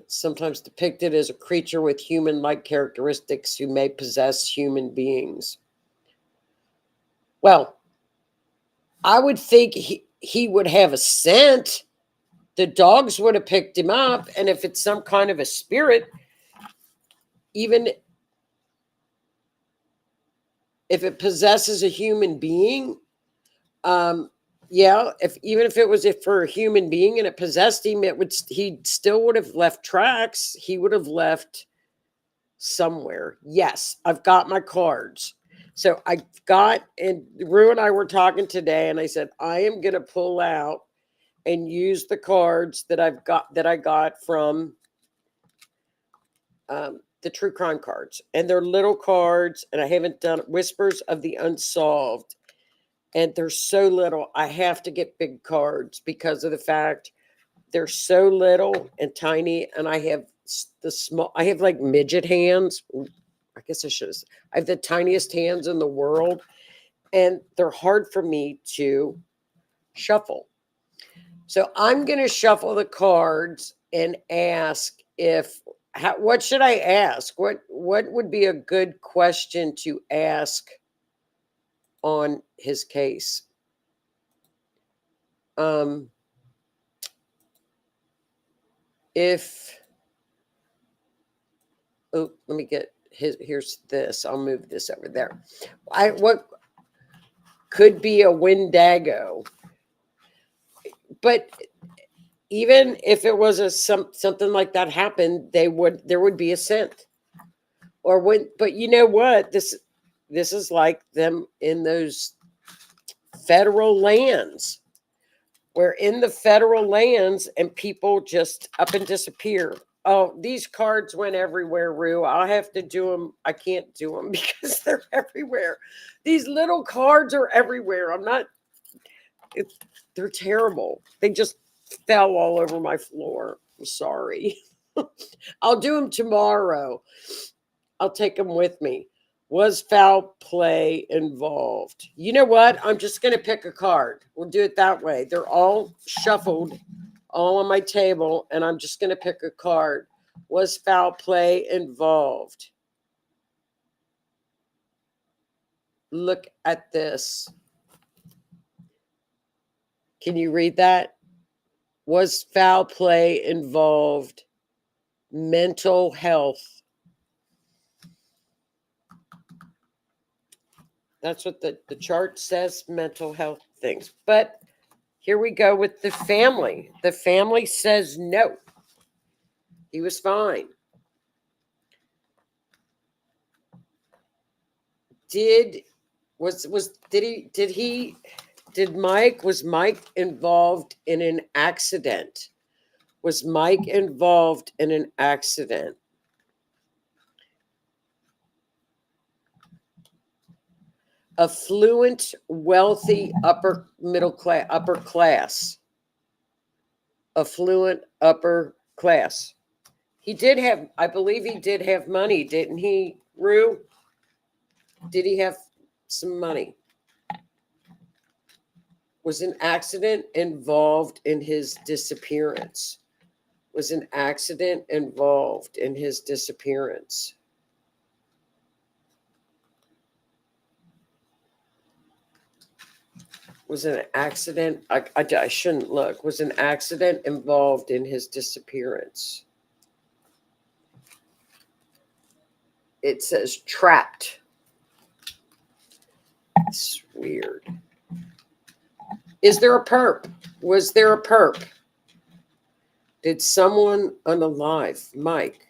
Sometimes depicted as a creature with human-like characteristics who may possess human beings. Well, I would think he would have a scent. The dogs would have picked him up. And if it's some kind of a spirit, even if it possesses a human being, yeah, even if it was for a human being and it possessed him, he still would have left tracks. He would have left somewhere. Yes, I've got my cards. So and Rue and I were talking today, and I said, I am going to pull out and use the cards that I got from the true crime cards. And they're little cards, and I haven't done Whispers of the Unsolved. And they're so little. I have to get big cards because of the fact they're so little and tiny. And I have I have like midget hands. I guess I have the tiniest hands in the world. And they're hard for me to shuffle. So I'm going to shuffle the cards and ask what should I ask? What would be a good question to ask on his case? Let me get here's this. I'll move this over there. What could be a Wendigo? But even if it was something like that happened, there would be a scent. But you know what? This is like them in those federal lands. We're in the federal lands and people just up and disappear. Oh, these cards went everywhere, Rue. I'll have to do them. I can't do them because they're everywhere. These little cards are everywhere. They're terrible. They just fell all over my floor. I'm sorry. I'll do them tomorrow. I'll take them with me. Was foul play involved? You know what? I'm just going to pick a card. We'll do it that way. They're all shuffled, all on my table, and I'm just going to pick a card. Was foul play involved? Look at this. Can you read that? Was foul play involved? Mental health. That's what the chart says, mental health things. But here we go with the family. The family says no. He was fine. Was Mike involved in an accident? Was Mike involved in an accident? Affluent, wealthy, upper class. Affluent, upper class. He did have, I believe he did have money, didn't he, Rue? Did he have some money? Was an accident involved in his disappearance? Was an accident involved in his disappearance? Was an accident, I shouldn't look. Was an accident involved in his disappearance? It says trapped. It's weird. Is there a perp? Was there a perp? Did someone unalive Mike?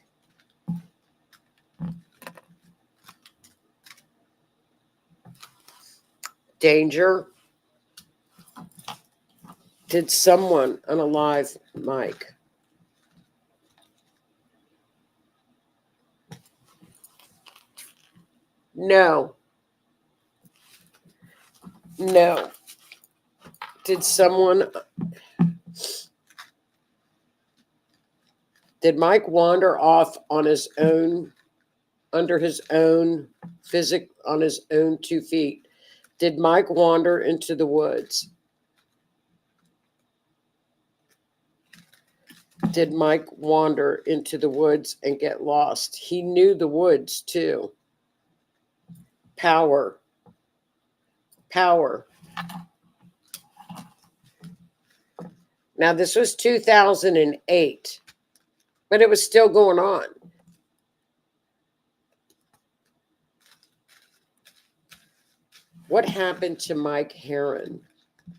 Danger. Did someone unalive Mike? No. No. Did Mike wander off on his own, under his own on his own 2 feet? Did Mike wander into the woods? Did Mike wander into the woods and get lost? He knew the woods too. Power. Now, this was 2008, but it was still going on. What happened to Mike Herron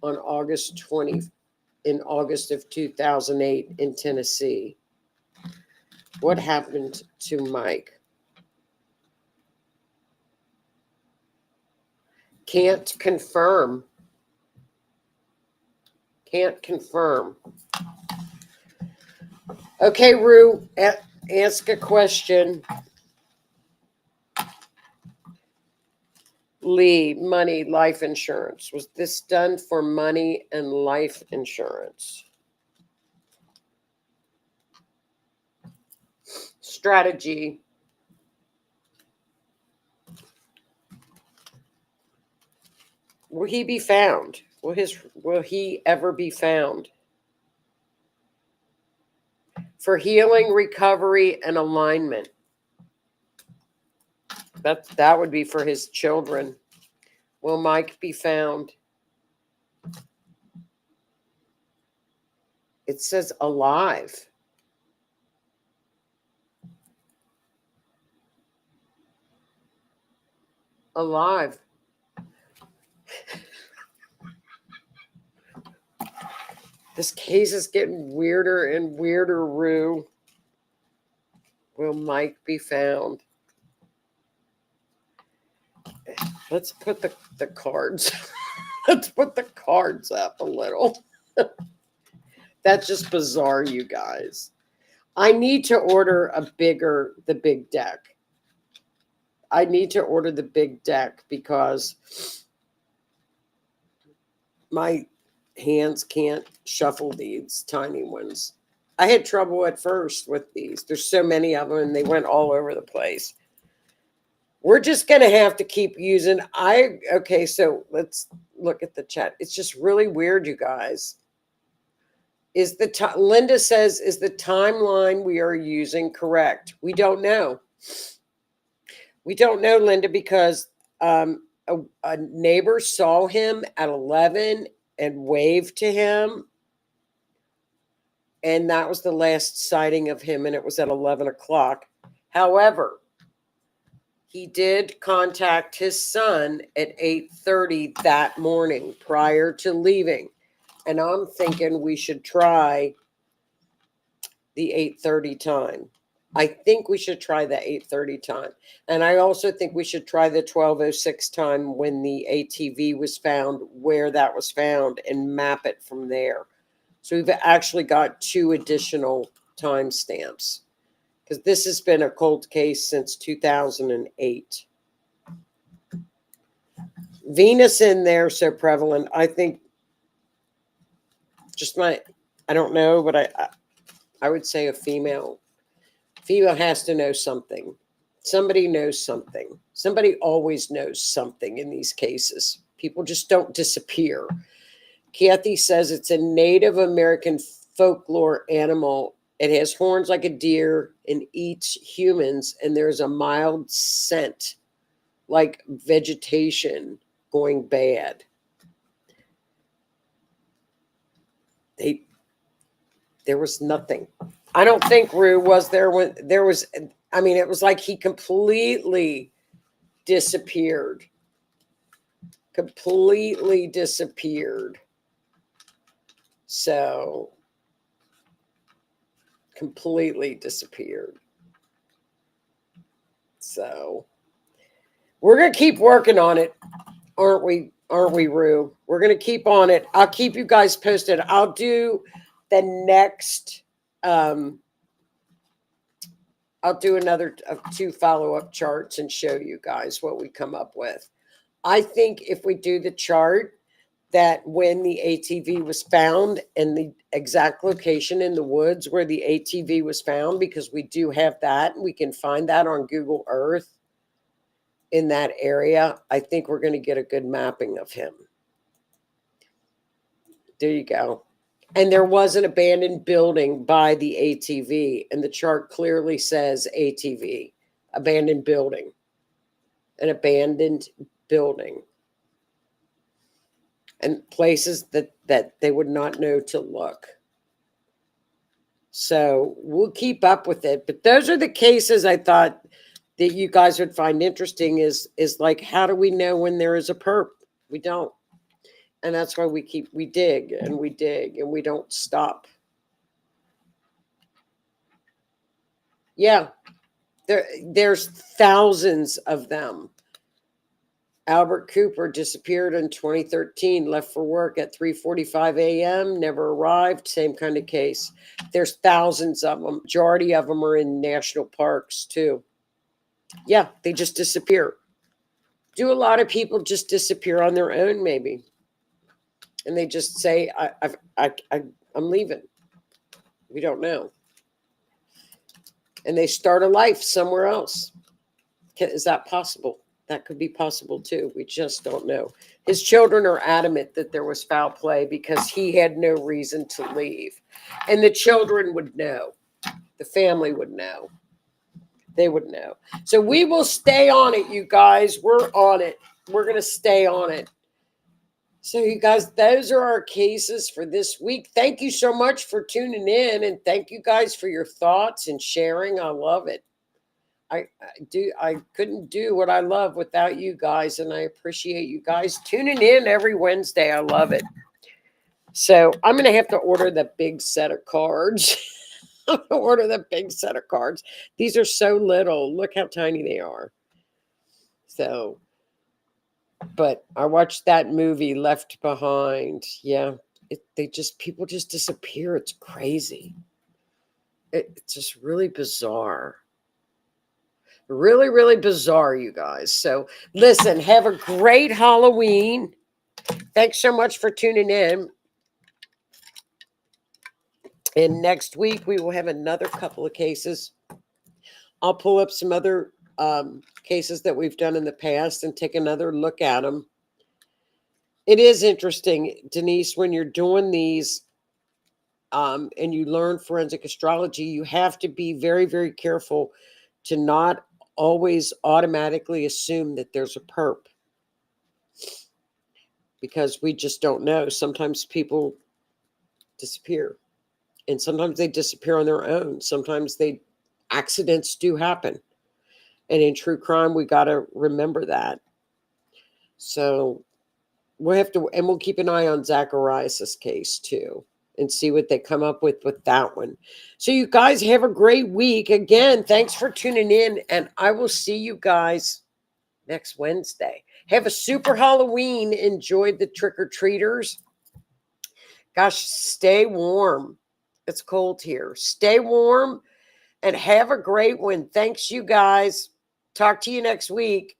on August of 2008 in Tennessee? What happened to Mike? Can't confirm. Okay, Rue, ask a question. Lee, money, life insurance. Was this done for money and life insurance? Strategy. Will he be found? Will he ever be found? For healing, recovery, and alignment. That would be for his children. Will Mike be found? It says alive. Alive. This case is getting weirder and weirder, Rue. Will Mike be found? Let's put the cards. Let's put the cards up a little. That's just bizarre, you guys. I need to order the big deck. I need to order the big deck because my hands can't shuffle these tiny ones. I had trouble at first with these. There's so many of them and they went all over the place. We're just going to have to keep using. Okay, so let's look at the chat. It's just really weird, you guys. Linda says, is the timeline we are using correct? We don't know. We don't know, Linda, because a neighbor saw him at 11 and waved to him. And that was the last sighting of him, and it was at 11 o'clock. However, he did contact his son at 8:30 that morning prior to leaving. And I'm thinking we should try the 8:30 time. I think we should try the 8:30 time. And I also think we should try the 12:06 time when the ATV was found, where that was found, and map it from there. So we've actually got 2 additional timestamps, because this has been a cold case since 2008. Venus in there so prevalent. I think I don't know, but I would say a female. Female has to know something. Somebody knows something. Somebody always knows something in these cases. People just don't disappear. Kathy says it's a Native American folklore animal. It has horns like a deer and eats humans, and there's a mild scent like vegetation going bad. There was nothing. I don't think Rue was there when there was. I mean, it was like he completely disappeared. Completely disappeared. So, completely disappeared. So, we're going to keep working on it, aren't we? Aren't we, Rue? We're going to keep on it. I'll keep you guys posted. I'll do the next, I'll do another 2 follow-up charts and show you guys what we come up with. I think if we do the chart, that when the ATV was found and the exact location in the woods where the ATV was found, because we do have that, and we can find that on Google Earth in that area, I think we're going to get a good mapping of him. There you go. And there was an abandoned building by the ATV, and the chart clearly says ATV, abandoned building, an abandoned building. And places that they would not know to look. So we'll keep up with it. But those are the cases I thought that you guys would find interesting is like, how do we know when there is a perp? We don't. And that's why we dig and we don't stop. Yeah, there's thousands of them. Albert Cooper disappeared in 2013, left for work at 3:45 a.m., never arrived, same kind of case. There's thousands of them. Majority of them are in national parks too. Yeah, they just disappear. Do a lot of people just disappear on their own maybe? And they just say, I'm leaving. We don't know. And they start a life somewhere else. Is that possible? That could be possible too. We just don't know. His children are adamant that there was foul play because he had no reason to leave. And the children would know. The family would know. They would know. So we will stay on it, you guys. We're on it. We're going to stay on it. So you guys, those are our cases for this week. Thank you so much for tuning in. And thank you guys for your thoughts and sharing. I love it. I couldn't do what I love without you guys, and I appreciate you guys tuning in every Wednesday. I love it. So I'm going to have to order the big set of cards. I'm going to order the big set of cards. These are so little. Look how tiny they are. So, but I watched that movie Left Behind. Yeah, people just disappear. It's crazy. It's just really bizarre. Really, really bizarre, you guys. So listen, have a great Halloween. Thanks so much for tuning in. And next week, we will have another couple of cases. I'll pull up some other cases that we've done in the past and take another look at them. It is interesting, Denise, when you're doing these and you learn forensic astrology, you have to be very, very careful to not always automatically assume that there's a perp, because we just don't know. Sometimes people disappear, and sometimes they disappear on their own. Sometimes accidents do happen. And in true crime, we got to remember that. So we'll have to, and we'll keep an eye on Zacharias' case too, and see what they come up with that one. So you guys have a great week. Again, thanks for tuning in, and I will see you guys next Wednesday. Have a super Halloween. Enjoy the trick-or-treaters. Gosh, stay warm. It's cold here. Stay warm and have a great one. Thanks, you guys. Talk to you next week.